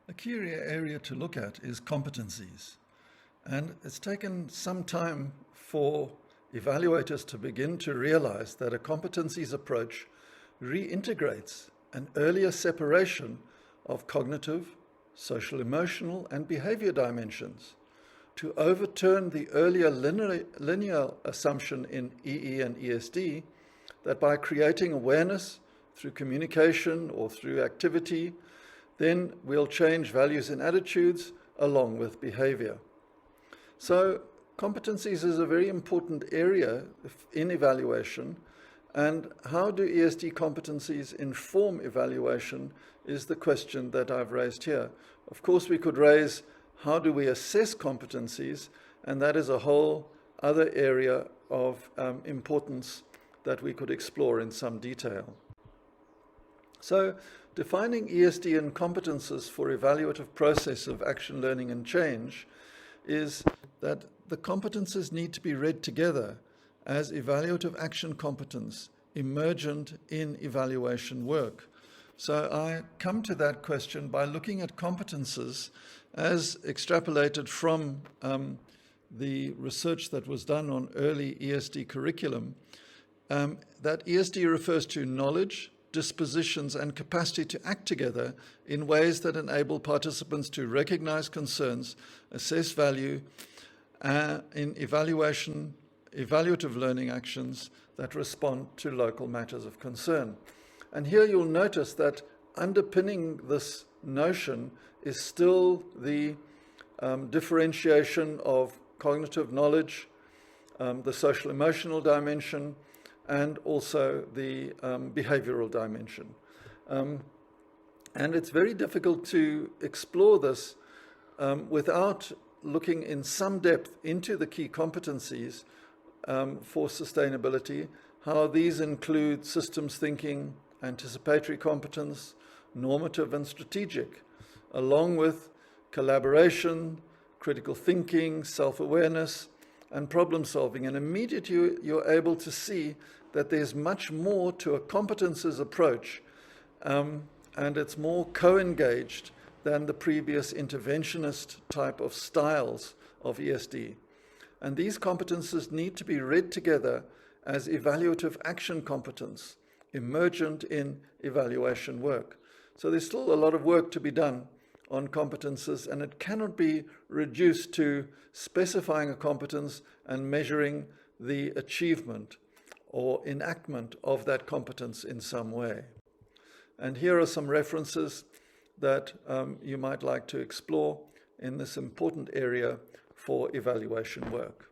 A key area to look at is competencies. And it's taken some time for evaluators to begin to realize that a competencies approach reintegrates an earlier separation of cognitive, social, emotional, and behavior dimensions to overturn the earlier linear assumption in EE and ESD that by creating awareness through communication or through activity, then we'll change values and attitudes along with behavior. So competencies is a very important area in evaluation, and how do ESD competencies inform evaluation is the question that I've raised here. Of course, we could raise how do we assess competencies, and that is a whole other area of importance that we could explore in some detail. So defining ESD and competences for evaluative process of action, learning, and change is that the competences need to be read together as evaluative action competence emergent in evaluation work. So I come to that question by looking at competences as extrapolated from the research that was done on early ESD curriculum, that ESD refers to knowledge, dispositions, and capacity to act together in ways that enable participants to recognize concerns, assess value in evaluative learning actions that respond to local matters of concern. And here you'll notice that underpinning this notion is still the differentiation of cognitive knowledge, the social emotional dimension, and also the behavioral dimension. And it's very difficult to explore this without looking in some depth into the key competencies for sustainability, how these include systems thinking, anticipatory competence, normative and strategic, along with collaboration, critical thinking, self-awareness, and problem solving. And immediately you're able to see that there's much more to a competences approach, and it's more co-engaged than the previous interventionist type of styles of ESD. And these competences need to be read together as evaluative action competence, emergent in evaluation work. So there's still a lot of work to be done on competences, and it cannot be reduced to specifying a competence and measuring the achievement or enactment of that competence in some way. And here are some references that you might like to explore in this important area for evaluation work.